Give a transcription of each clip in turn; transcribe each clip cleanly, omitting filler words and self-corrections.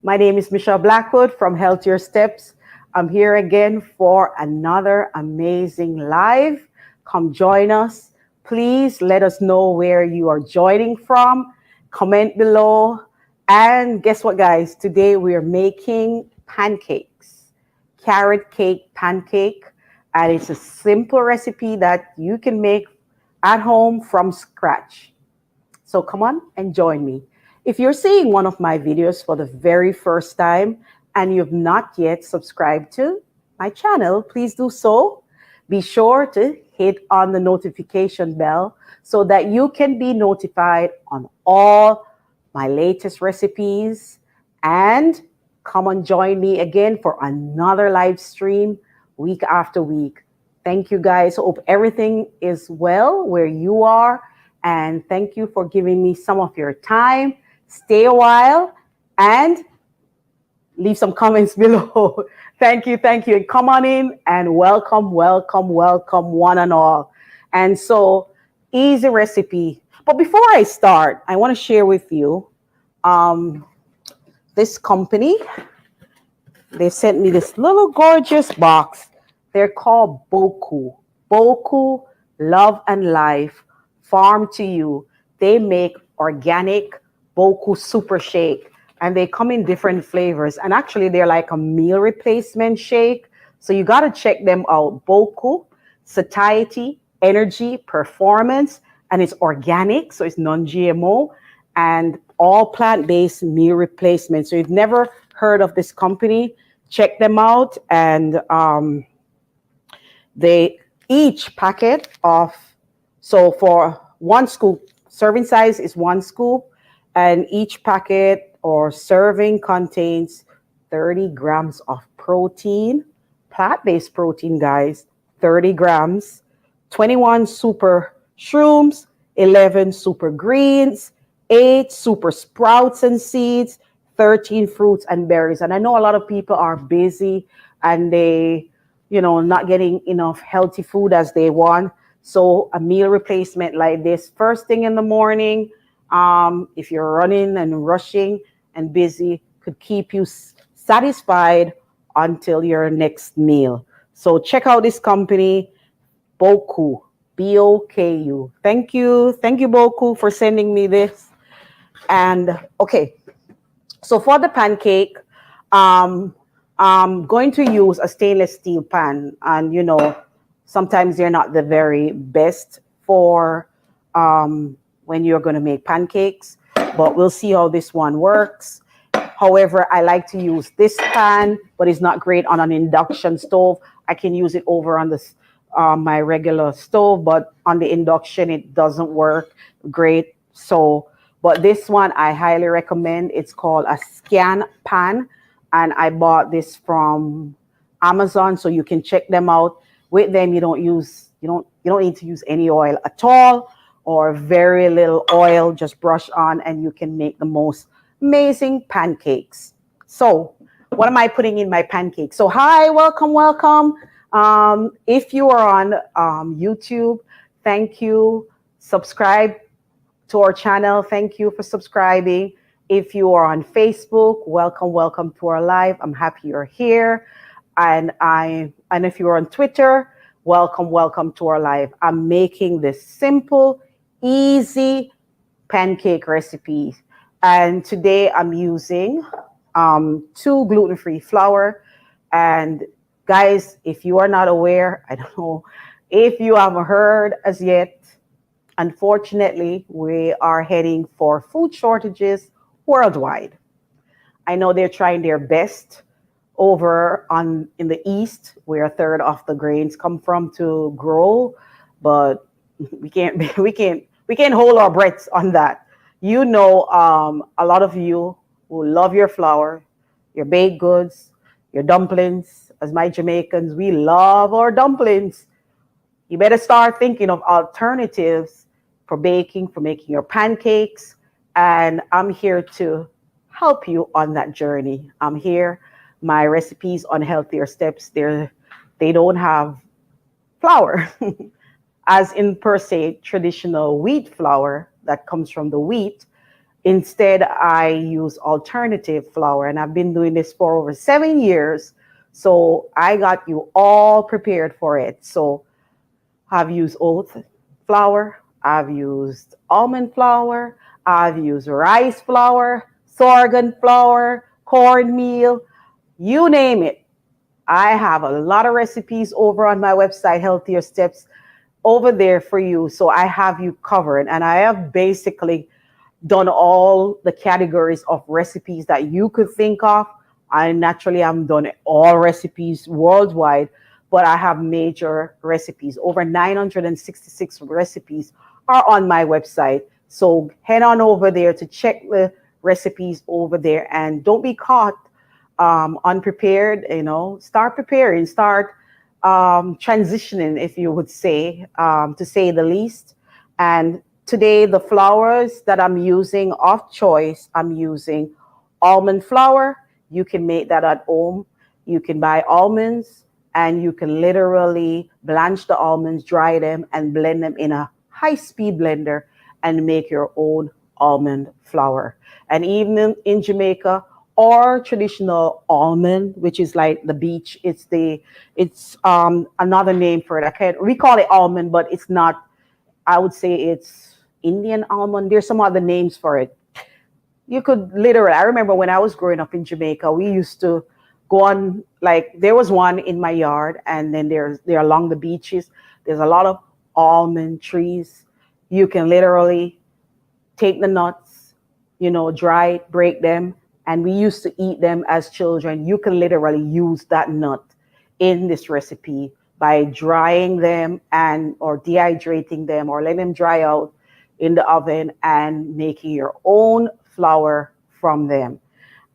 My name is Michelle Blackwood from Healthier Steps. I'm here again for another amazing live. Come join us. Please let us know where you are joining from. Comment below. And guess what, guys? Today we are making pancakes, carrot cake pancake. And it's a simple recipe that you can make at home from scratch. So come on and join me. If you're seeing one of my videos for the very first time and you've not yet subscribed to my channel, please do so. Be sure to hit on the notification bell so that you can be notified on all my latest recipes. And come and join me again for another live stream week after week. Thank you guys. Hope everything is well where you are. And thank you for giving me some of your time. Stay a while and leave some comments below. Thank you, thank you. And come on in and welcome, welcome, welcome, one and all. And so, easy recipe. But before I start, I want to share with you this company. They sent me this little gorgeous box. They're called Boku. Boku, Love and Life, Farm to You. They make organic Boku Super Shake. And they come in different flavors. And actually, they're like a meal replacement shake. So you got to check them out. Boku, satiety, energy, performance. And it's organic, so it's non-GMO. And all plant-based meal replacement. So you've never heard of this company, check them out. And they each packet of, so for one scoop, serving size is one scoop, and each packet or serving contains 30 grams of protein, plant-based protein, guys, 30 grams, 21 super shrooms, 11 super greens, 8 super sprouts and seeds, 13 fruits and berries. And I know a lot of people are busy and they, not getting enough healthy food as they want. So a meal replacement like this, first thing in the morning, if you're running and rushing and busy, could keep you satisfied until your next meal. So check out this company, Boku, Boku. Thank you, Boku, for sending me this. And okay, so for the pancake, I'm going to use a stainless steel pan, and sometimes they're not the very best for when you're going to make pancakes, but we'll see how this one works. However, I like to use this pan, but it's not great on an induction stove. I can use it over on this my regular stove, but on the induction it doesn't work great. So, but this one I highly recommend. It's called a Scan Pan, and I bought this from Amazon, so you can check them out. With them, you don't need to use any oil at all, or very little oil. Just brush on, and you can make the most amazing pancakes. So, what am I putting in my pancakes? So, hi, welcome, welcome. If you are on YouTube, thank you. Subscribe to our channel. Thank you for subscribing. If you are on Facebook, welcome, welcome to our live. I'm happy you're here. And if you're on Twitter, welcome, welcome to our live. I'm making this simple, easy pancake recipe. And today I'm using 2 gluten-free flour. And guys, if you are not aware, I don't know if you haven't heard as yet, unfortunately, we are heading for food shortages worldwide. I know they're trying their best over in the East, where a third of the grains come from, to grow, but we can't hold our breaths on that. A lot of you who love your flour, your baked goods, your dumplings. As my Jamaicans, we love our dumplings. You better start thinking of alternatives for baking, for making your pancakes. And I'm here to help you on that journey. I'm here. My recipes on Healthier Steps, they don't have flour, as in per se traditional wheat flour that comes from the wheat. Instead, I use alternative flour, and I've been doing this for over 7 years. So I got you all prepared for it. So I've used oat flour, I've used almond flour, I've used rice flour, sorghum flour, cornmeal, you name it. I have a lot of recipes over on my website, Healthier Steps, over there for you. So I have you covered. And I have basically done all the categories of recipes that you could think of. I naturally have done all recipes worldwide, but I have major recipes. Over 966 recipes are on my website. So head on over there to check the recipes over there, and don't be caught unprepared. Start preparing, start transitioning, if you would say, to say the least. And today, the flours that I'm using of choice, I'm using almond flour. You can make that at home. You can buy almonds, and you can literally blanch the almonds, dry them, and blend them in a high speed blender and make your own almond flour. And even in Jamaica, or traditional almond, which is like the beach. It's another name for it. We call it almond, but it's not. I would say it's Indian almond. There's some other names for it. You could literally. I remember when I was growing up in Jamaica, we used to go on, like there was one in my yard, and then there along the beaches. There's a lot of almond trees. You can literally take the nuts, dry it, break them, and we used to eat them as children. You can literally use that nut in this recipe by drying them and or dehydrating them or letting them dry out in the oven and making your own flour from them.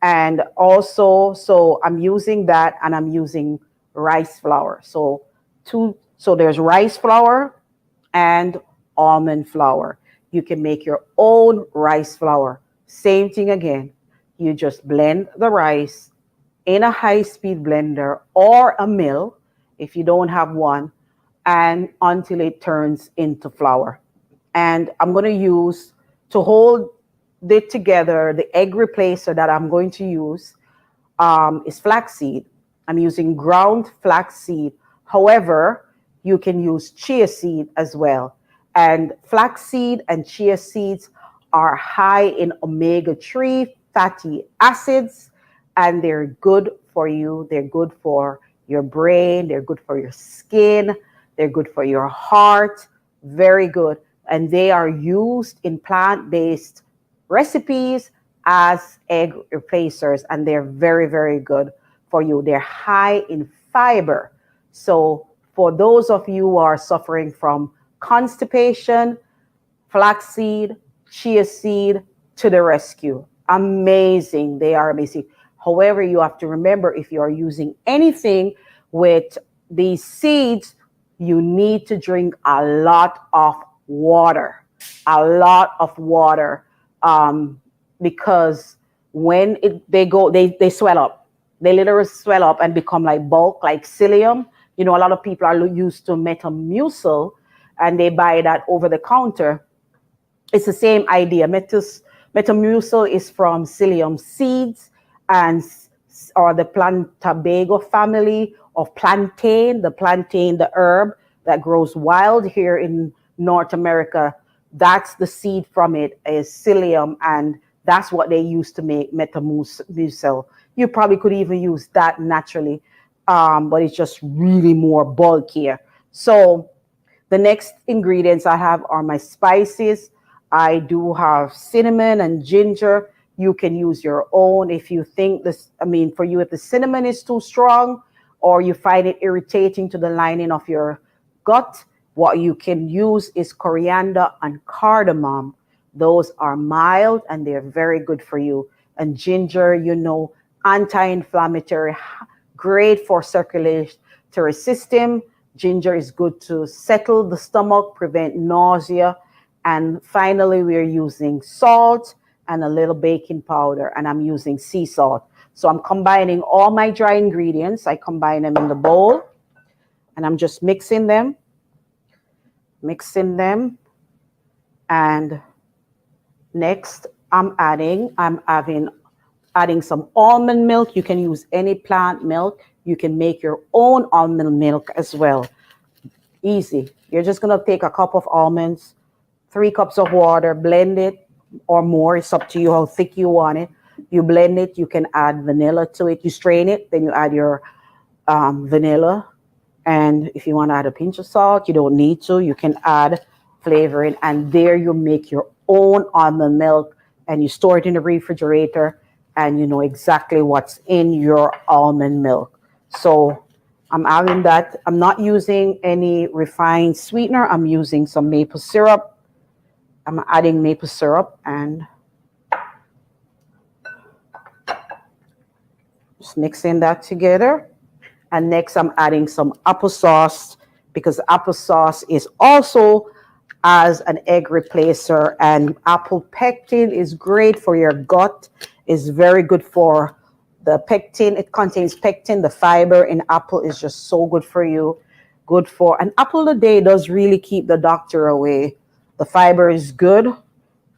And also, so I'm using that, and I'm using rice flour. So there's rice flour and almond flour. You can make your own rice flour. Same thing again. You just blend the rice in a high speed blender or a mill if you don't have one, and until it turns into flour. And I'm going to use, to hold it together, the egg replacer that I'm going to use is flaxseed. I'm using ground flaxseed. However, you can use chia seed as well. And flaxseed and chia seeds are high in omega-3 fatty acids, and they're good for you. They're good for your brain. They're good for your skin. They're good for your heart. Very good. And they are used in plant-based recipes as egg replacers, and they're very, very good for you. They're high in fiber. So for those of you who are suffering from constipation, flaxseed, chia seed to the rescue. Amazing. They are amazing. However, you have to remember, if you are using anything with these seeds, you need to drink a lot of water, a lot of water, because when they swell up. They literally swell up and become like bulk, like psyllium. A lot of people are used to Metamucil, and they buy that over the counter. It's the same idea. Metamucil is from psyllium seeds, and or the plantabago family of plantain, the herb that grows wild here in North America. That's the seed from it, is psyllium, and that's what they use to make Metamucil. You probably could even use that naturally, but it's just really more bulkier. So the next ingredients I have are my spices. I do have cinnamon and ginger. You can use your own if you think this, for you, if the cinnamon is too strong or you find it irritating to the lining of your gut, what you can use is coriander and cardamom. Those are mild and they're very good for you. And ginger, anti-inflammatory, great for circulatory system. Ginger is good to settle the stomach, prevent nausea. And finally, we're using salt and a little baking powder, and I'm using sea salt. So I'm combining all my dry ingredients. I combine them in the bowl, and I'm just mixing them. And next, adding some almond milk. You can use any plant milk. You can make your own almond milk as well. Easy. You're just gonna take a cup of almonds, 3 cups of water, blend it or more. It's up to you how thick you want it. You blend it. You can add vanilla to it. You strain it, then you add your vanilla. And if you want to add a pinch of salt, you don't need to. You can add flavoring, and there you make your own almond milk, and you store it in the refrigerator, and you know exactly what's in your almond milk. So I'm adding that. I'm not using any refined sweetener. I'm using some maple syrup. I'm adding maple syrup and just mixing that together. And next, I'm adding some applesauce because applesauce is also as an egg replacer, and apple pectin is great for your gut. Is very good for the pectin. It contains pectin. The fiber in apple is just so good for you. Good for an apple a day does really keep the doctor away. The fiber is good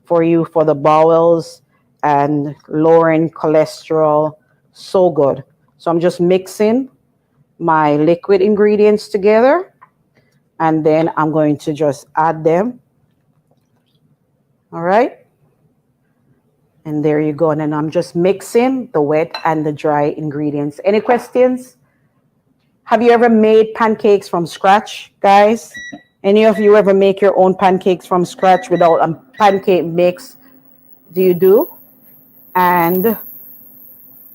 for you for the bowels and lowering cholesterol. So good. So I'm just mixing my liquid ingredients together, and then I'm going to just add them. All right. And there you go. And then I'm just mixing the wet and the dry ingredients. Any questions? Have you ever made pancakes from scratch, guys? Any of you ever make your own pancakes from scratch without a pancake mix? Do you do? And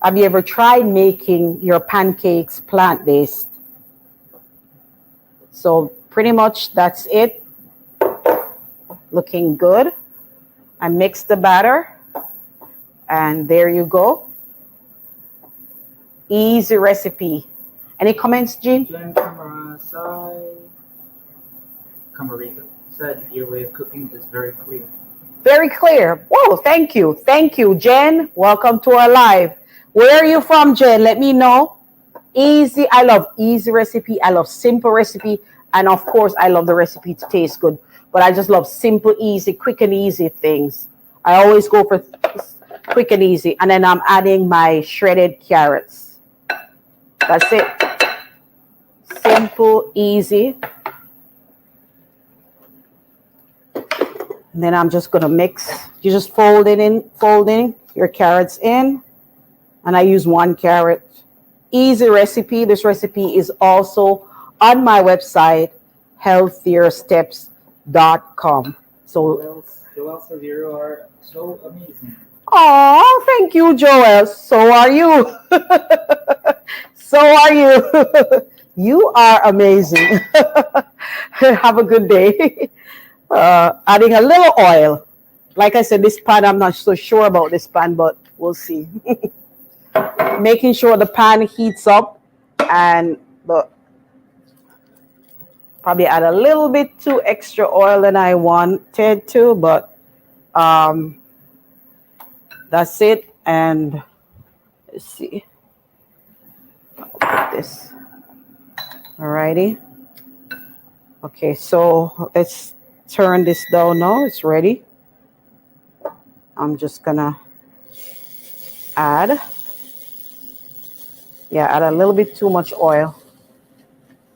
have you ever tried making your pancakes plant-based? So pretty much that's it. Looking good. I mixed the batter. And there you go. Easy recipe. Any comments, Jean? Jen Camarita said your way of cooking is very clear. Very clear. Whoa, thank you. Thank you, Jen. Welcome to our live. Where are you from, Jen? Let me know. Easy. I love easy recipe. I love simple recipe. And of course, I love the recipe to taste good. But I just love simple, easy, quick and easy things. I always go for quick and easy. And then I'm adding my shredded carrots. That's it. Simple, easy. And then I'm just going to mix. You just folding your carrots in. And I use 1 carrot. Easy recipe. This recipe is also on my website, healthiersteps.com. So, Joel says you are so amazing. Oh, thank you, Joel. So are you. So are you. You are amazing. Have a good day. Adding a little oil. Like I said, this pan, I'm not so sure about this pan, but we'll see. Making sure the pan heats up, and probably add a little bit too extra oil than I wanted to, but that's it. And let's see. I'll put this. Alrighty. Okay, so let's turn this down now. It's ready. I'm just gonna add a little bit too much oil.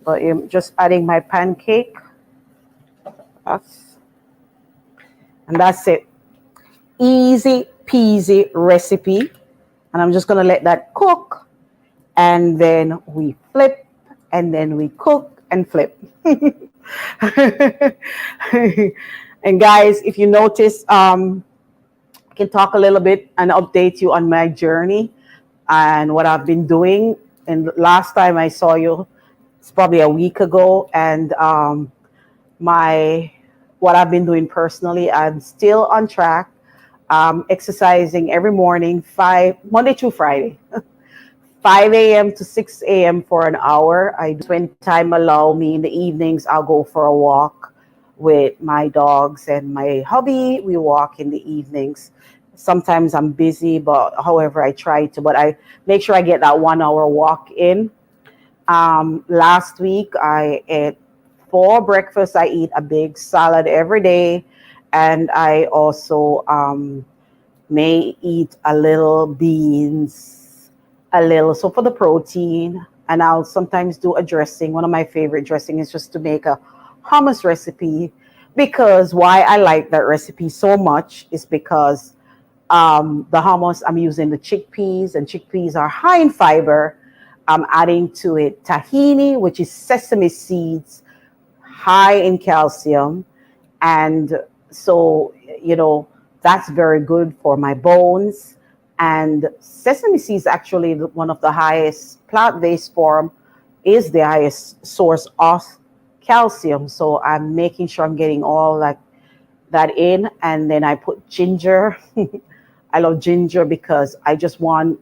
But I'm just adding my pancake. And that's it. Easy peasy recipe. And I'm just going to let that cook. And then we flip. And then we cook and flip. And guys, if you notice, I can talk a little bit and update you on my journey and what I've been doing. And last time I saw you, it's probably a week ago, and what I've been doing personally, I'm still on track. Exercising every morning, Monday through Friday, 5 a.m. to 6 a.m. for an hour. When time allow me in the evenings, I'll go for a walk with my dogs and my hubby. We walk in the evenings. Sometimes I'm busy, but however, I try to. But I make sure I get that 1 hour walk in. Last week, I ate for breakfast. I eat a big salad every day. And I also may eat a little beans, a little, so for the protein, and I'll sometimes do a dressing. One of my favorite dressing is just to make a hummus recipe, because why I like that recipe so much is because the hummus, I'm using the chickpeas, and chickpeas are high in fiber. I'm adding to it tahini, which is sesame seeds, high in calcium. And so, you know, that's very good for my bones. And sesame seeds actually one of the highest plant-based form, is the highest source of calcium. So I'm making sure I'm getting all that in. And then I put ginger. I love ginger because I just don't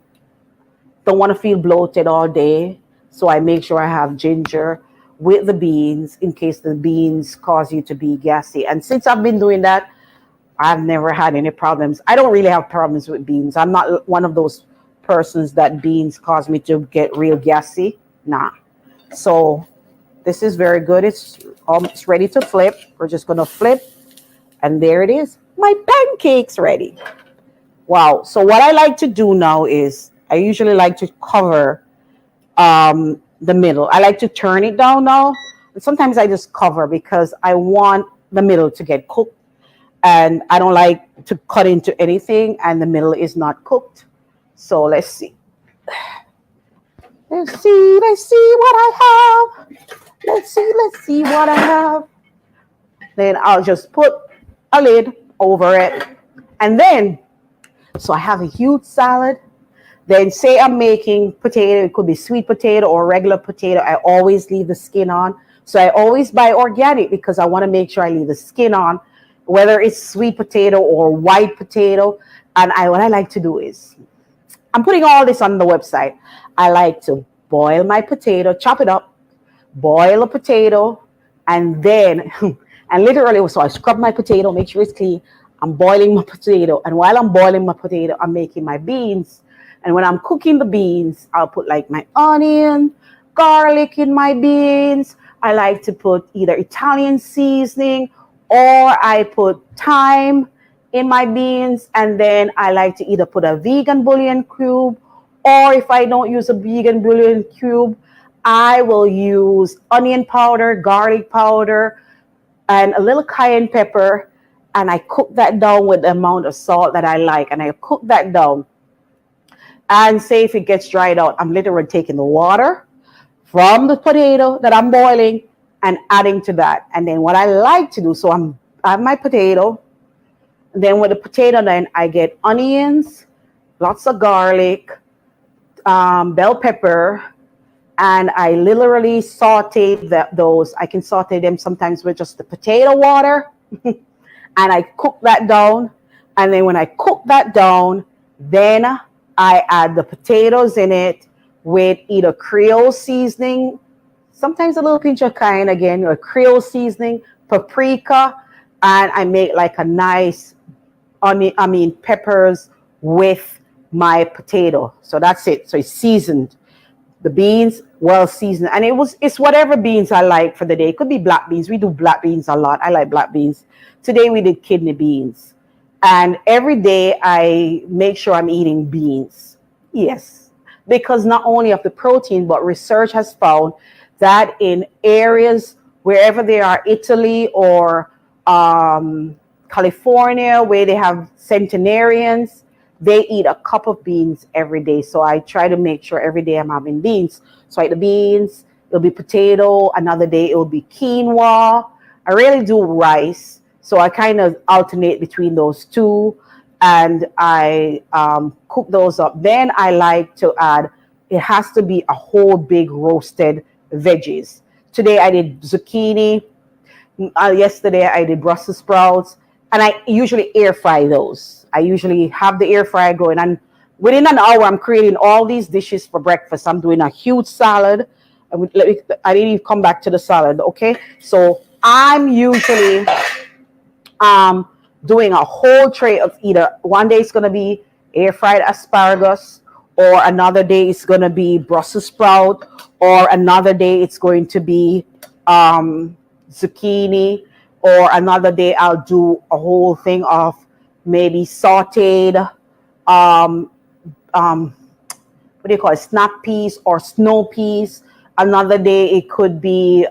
want to feel bloated all day. So I make sure I have ginger with the beans in case the beans cause you to be gassy. And since I've been doing that, I've never had any problems. I don't really have problems with beans. I'm not one of those persons that beans cause me to get real gassy. Nah. So this is very good. It's almost ready to flip. We're just going to flip. And there it is. My pancake's ready. Wow. So what I like to do now is I usually like to cover the middle. I like to turn it down now. And sometimes I just cover because I want the middle to get cooked. And I don't like to cut into anything and the middle is not cooked. So let's see. Let's see what I have. Let's see what I have. Then I'll just put a lid over it. And then, so I have a huge salad. Then say I'm making potato, it could be sweet potato or regular potato. I always leave the skin on. So I always buy organic because I want to make sure I leave the skin on, whether it's sweet potato or white potato. And what I like to do is, I'm putting all this on the website. I like to boil my potato, chop it up, boil a potato, and then, and literally, so I scrub my potato, make sure it's clean. I'm boiling my potato. And while I'm boiling my potato, I'm making my beans. And when I'm cooking the beans, I'll put like my onion, garlic in my beans. I like to put either Italian seasoning or I put thyme in my beans. And then I like to either put a vegan bouillon cube, or if I don't use a vegan bouillon cube, I will use onion powder, garlic powder, and a little cayenne pepper. And I cook that down with the amount of salt that I like. And I cook that down. And say if it gets dried out, I'm literally taking the water from the potato that I'm boiling and adding to that. And then what I like to do, so I have my potato. And then with the potato, then I get onions, lots of garlic, bell pepper, and I literally saute those. I can saute them sometimes with just the potato water. And I cook that down. And then when I cook that down, then I add the potatoes in it with either Creole seasoning, sometimes a little pinch of cayenne again, or Creole seasoning, paprika, and I make like a nice peppers with my potato. So that's it. So it's seasoned. The beans, well seasoned. And it's whatever beans I like for the day. It could be black beans. We do black beans a lot. I like black beans. Today we did kidney beans. And every day I make sure I'm eating beans. Yes. Because not only of the protein, but research has found that in areas wherever there are Italy or California, where they have centenarians, they eat a cup of beans every day. So I try to make sure every day I'm having beans. So I eat the beans, it'll be potato, another day it will be quinoa. I really do rice. So I kind of alternate between those two, and I cook those up. Then I like to add, it has to be a whole big roasted veggies. Today I did zucchini. Yesterday I did Brussels sprouts, and I usually air fry those. I usually have the air fryer going, and within an hour I'm creating all these dishes for breakfast. I'm doing a huge salad. I didn't even come back to the salad. Okay, so I'm usually doing a whole tray of either one day it's going to be air fried asparagus, or another day it's going to be Brussels sprout, or another day it's going to be zucchini, or another day I'll do a whole thing of maybe sauteed um, what do you call it, snap peas or snow peas. Another day it could be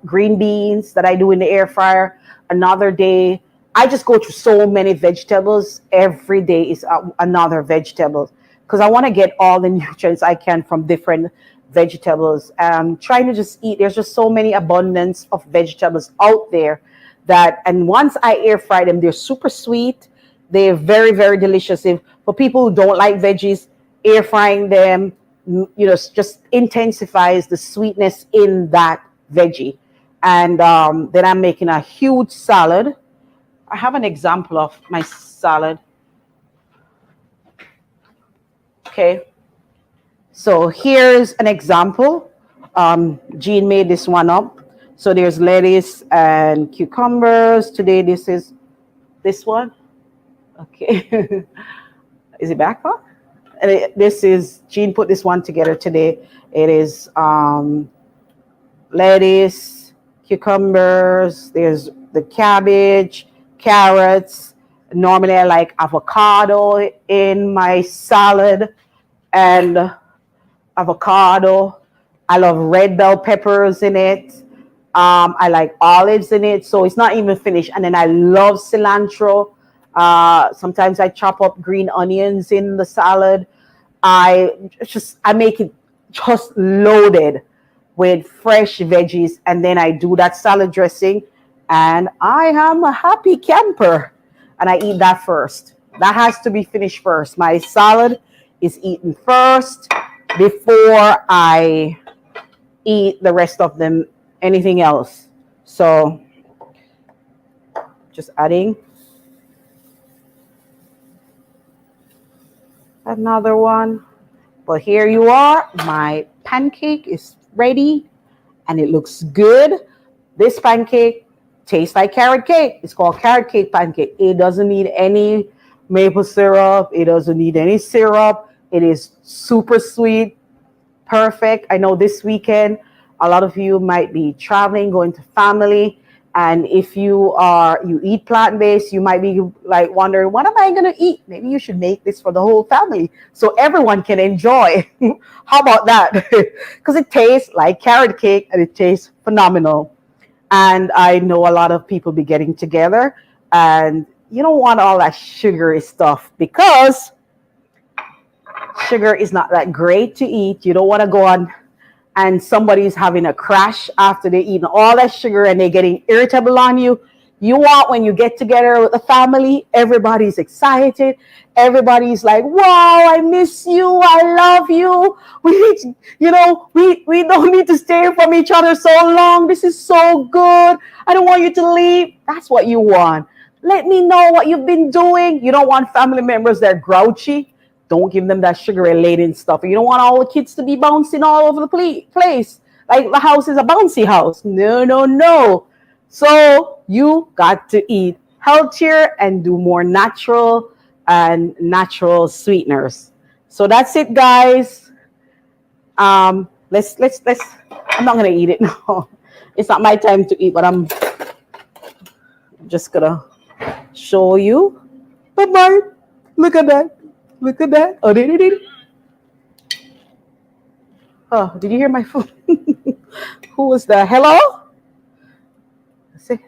green beans that I do in the air fryer. Another day, I just go through so many vegetables. Every day is another vegetable because I want to get all the nutrients I can from different vegetables. Trying to just eat. There's just so many abundance of vegetables out there that, and once I air fry them, they're super sweet. They're very, very delicious. If for people who don't like veggies, air frying them, just intensifies the sweetness in that veggie. And then I'm making a huge salad. I have an example of my salad. Okay. So here's an example. Jean made this one up. So there's lettuce and cucumbers. Today this is this one. Okay. Is it back on? This is, Jean put this one together today. It is lettuce, cucumbers, there's the cabbage, carrots. Normally I like avocado in my salad, and avocado. I love red bell peppers in it. I like olives in it. So it's not even finished. And then I love cilantro. Sometimes I chop up green onions in the salad. I make it just loaded with fresh veggies, and then I do that salad dressing, and I am a happy camper. And I eat that first. That has to be finished first. My salad is eaten first before I eat the rest of them, anything else. So just adding another one. But here you are. My pancake is ready and it looks good. This pancake tastes like carrot cake. It's called carrot cake pancake. It doesn't need any maple syrup. It doesn't need any syrup. It is super sweet. Perfect. I know this weekend a lot of you might be traveling, going to family. And if you eat plant-based, you might be like wondering, what am I going to eat? Maybe you should make this for the whole family so everyone can enjoy. How about that? Because it tastes like carrot cake and it tastes phenomenal. And I know a lot of people be getting together and you don't want all that sugary stuff because sugar is not that great to eat. You don't want to go on and somebody's having a crash after they eating all that sugar and they're getting irritable on you. You want, when you get together with the family, everybody's excited. Everybody's like, wow, I miss you. I love you. We don't need to stay from each other so long. This is so good. I don't want you to leave. That's what you want. Let me know what you've been doing. You don't want family members that are grouchy. Don't give them that sugar-laden stuff. You don't want all the kids to be bouncing all over the place. Like the house is a bouncy house. No, no, no. So you got to eat healthier and do more natural and natural sweeteners. So that's it, guys. Let's. I'm not gonna eat it now. It's not my time to eat, but I'm just gonna show you. Bye-bye. Look at that. Look at that. Oh, did it? Oh, did you hear my phone? Who was that? Hello? See?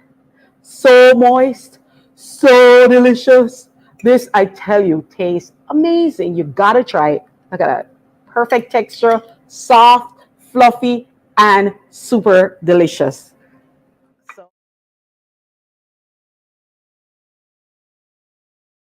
So moist, so delicious. This, I tell you, tastes amazing. You gotta try it. Look at that. Perfect texture, soft, fluffy, and super delicious.